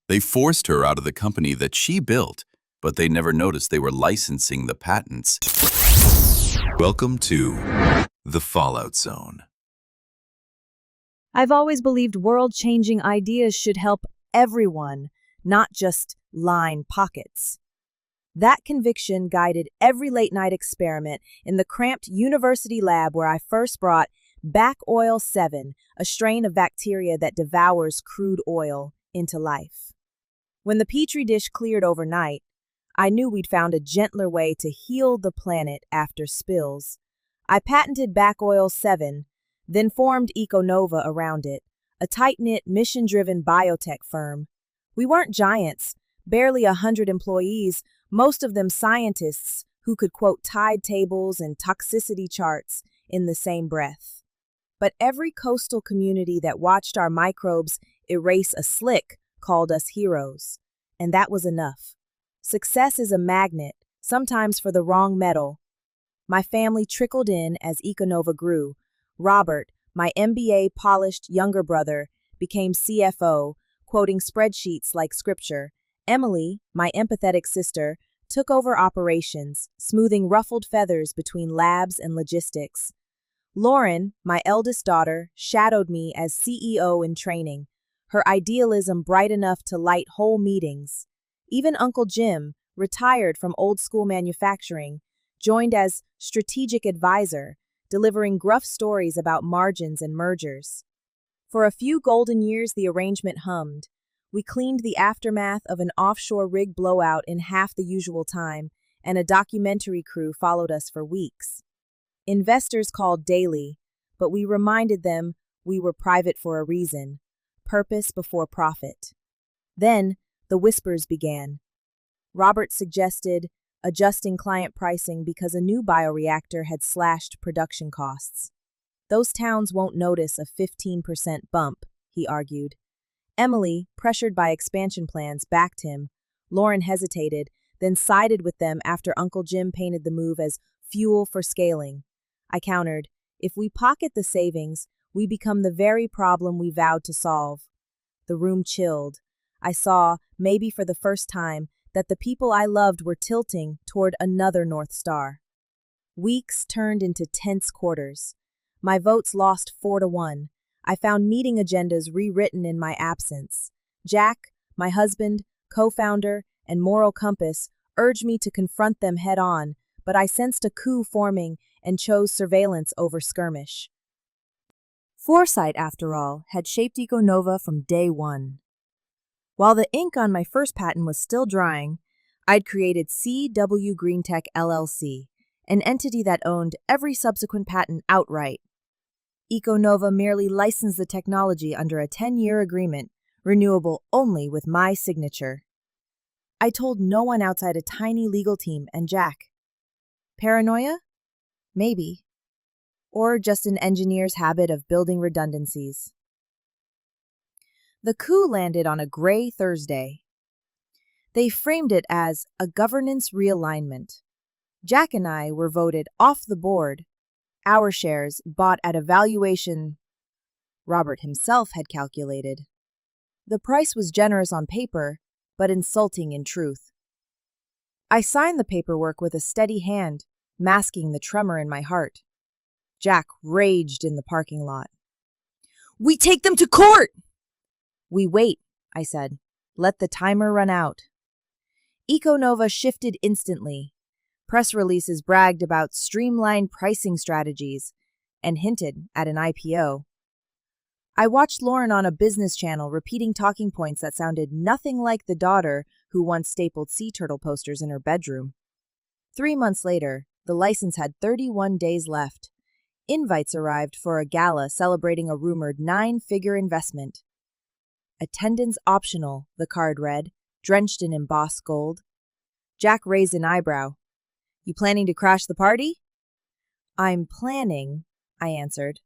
They forced her out of the company that she built, but they never noticed they were licensing the patents. Welcome to the Fallout Zone. I've always believed world-changing ideas should help everyone, not just line pockets. That conviction guided every late-night experiment in the cramped university lab where I first brought Back Oil 7, a strain of bacteria that devours crude oil, into life. When the petri dish cleared overnight, I knew we'd found a gentler way to heal the planet after spills. I patented Back Oil 7, then formed Econova around it, a tight-knit, mission-driven biotech firm. We weren't giants, barely 100 employees, most of them scientists who could quote tide tables and toxicity charts in the same breath. But every coastal community that watched our microbes erase a slick called us heroes. And that was enough. Success is a magnet, sometimes for the wrong metal. My family trickled in as Econova grew. Robert, my MBA-polished younger brother, became CFO, quoting spreadsheets like scripture. Emily, my empathetic sister, took over operations, smoothing ruffled feathers between labs and logistics. Lauren, my eldest daughter, shadowed me as CEO in training, her idealism bright enough to light whole meetings. Even Uncle Jim, retired from old-school manufacturing, joined as strategic advisor, delivering gruff stories about margins and mergers. For a few golden years, the arrangement hummed. We cleaned the aftermath of an offshore rig blowout in half the usual time, and a documentary crew followed us for weeks. Investors called daily, but we reminded them we were private for a reason, purpose before profit. Then, the whispers began. Robert suggested adjusting client pricing because a new bioreactor had slashed production costs. Those towns won't notice a 15% bump, he argued. Emily, pressured by expansion plans, backed him. Lauren hesitated, then sided with them after Uncle Jim painted the move as fuel for scaling. I countered, if we pocket the savings, we become the very problem we vowed to solve. The room chilled. I saw, maybe for the first time, that the people I loved were tilting toward another North Star. Weeks turned into tense quarters. My votes lost 4-1. I found meeting agendas rewritten in my absence. Jack, my husband, co-founder, and moral compass urged me to confront them head-on, but I sensed a coup forming and chose surveillance over skirmish. Foresight, after all, had shaped Econova from day one. While the ink on my first patent was still drying, I'd created CW Greentech LLC, an entity that owned every subsequent patent outright. Econova merely licensed the technology under a 10-year agreement, renewable only with my signature. I told no one outside a tiny legal team and Jack. Paranoia? Maybe. Or just an engineer's habit of building redundancies. The coup landed on a gray Thursday. They framed it as a governance realignment. Jack and I were voted off the board, our shares bought at a valuation Robert himself had calculated. The price was generous on paper, but insulting in truth. I signed the paperwork with a steady hand, masking the tremor in my heart. Jack raged in the parking lot. "We take them to court!" "We wait," I said. "Let the timer run out." Econova shifted instantly. Press releases bragged about streamlined pricing strategies and hinted at an IPO. I watched Lauren on a business channel repeating talking points that sounded nothing like the daughter who once stapled sea turtle posters in her bedroom. 3 months later, the license had 31 days left. Invites arrived for a gala celebrating a rumored 9-figure investment. Attendance optional, the card read, drenched in embossed gold. Jack raised an eyebrow. "You planning to crash the party?" "I'm planning," I answered.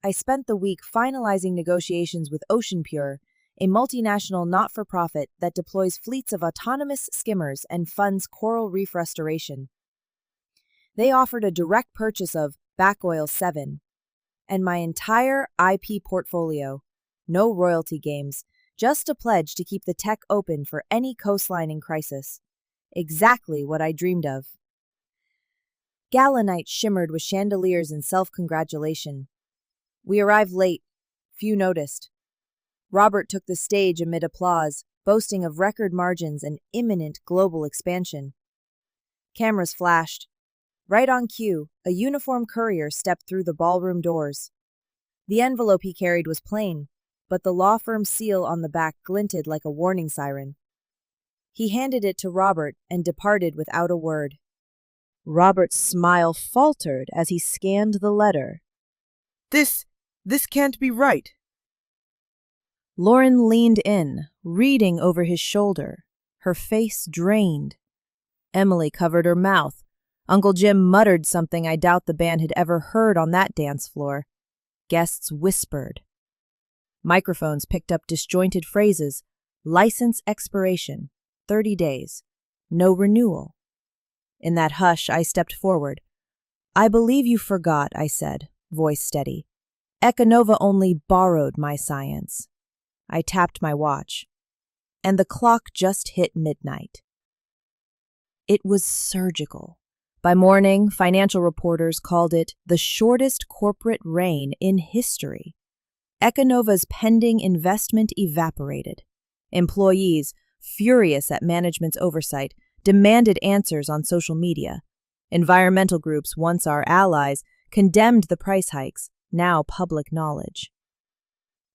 I spent the week finalizing negotiations with OceanPure, a multinational not-for-profit that deploys fleets of autonomous skimmers and funds coral reef restoration. They offered a direct purchase of Back Oil 7, and my entire IP portfolio, no royalty games, just a pledge to keep the tech open for any coastline in crisis. Exactly what I dreamed of. Gala night shimmered with chandeliers and self-congratulation. We arrived late. Few noticed. Robert took the stage amid applause, boasting of record margins and imminent global expansion. Cameras flashed. Right on cue, a uniformed courier stepped through the ballroom doors. The envelope he carried was plain, but the law firm seal on the back glinted like a warning siren. He handed it to Robert and departed without a word. Robert's smile faltered as he scanned the letter. This can't be right. Lauren leaned in, reading over his shoulder, her face drained. Emily covered her mouth. Uncle Jim muttered something I doubt the band had ever heard on that dance floor. Guests whispered. Microphones picked up disjointed phrases. License expiration, 30 days. No renewal. In that hush, I stepped forward. I believe you forgot, I said, voice steady. Econova only borrowed my science. I tapped my watch. And the clock just hit midnight. It was surgical. By morning, financial reporters called it the shortest corporate reign in history. Econova's pending investment evaporated. Employees, furious at management's oversight, demanded answers on social media. Environmental groups, once our allies, condemned the price hikes, now public knowledge.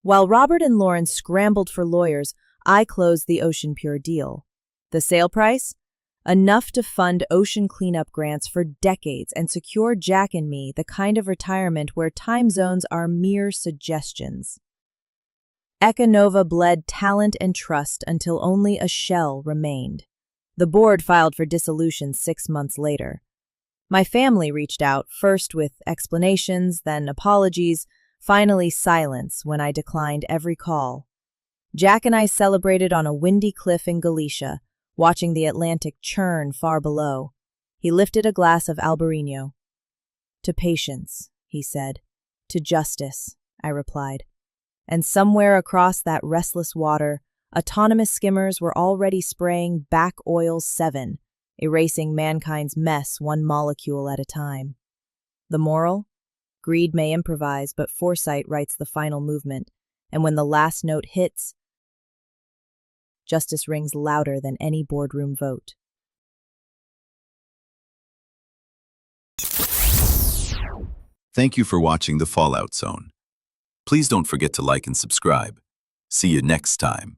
While Robert and Lauren scrambled for lawyers, I closed the Ocean Pure deal. The sale price? Enough to fund ocean cleanup grants for decades and secure Jack and me the kind of retirement where time zones are mere suggestions. Econova bled talent and trust until only a shell remained. The board filed for dissolution 6 months later. My family reached out, first with explanations, then apologies, finally silence when I declined every call. Jack and I celebrated on a windy cliff in Galicia, watching the Atlantic churn far below. He lifted a glass of Albarino. To patience, he said. To justice, I replied. And somewhere across that restless water, autonomous skimmers were already spraying Back Oil 7, erasing mankind's mess one molecule at a time. The moral? Greed may improvise, but foresight writes the final movement, and when the last note hits, justice rings louder than any boardroom vote. Thank you for watching The Fallout Zone. Please don't forget to like and subscribe. See you next time.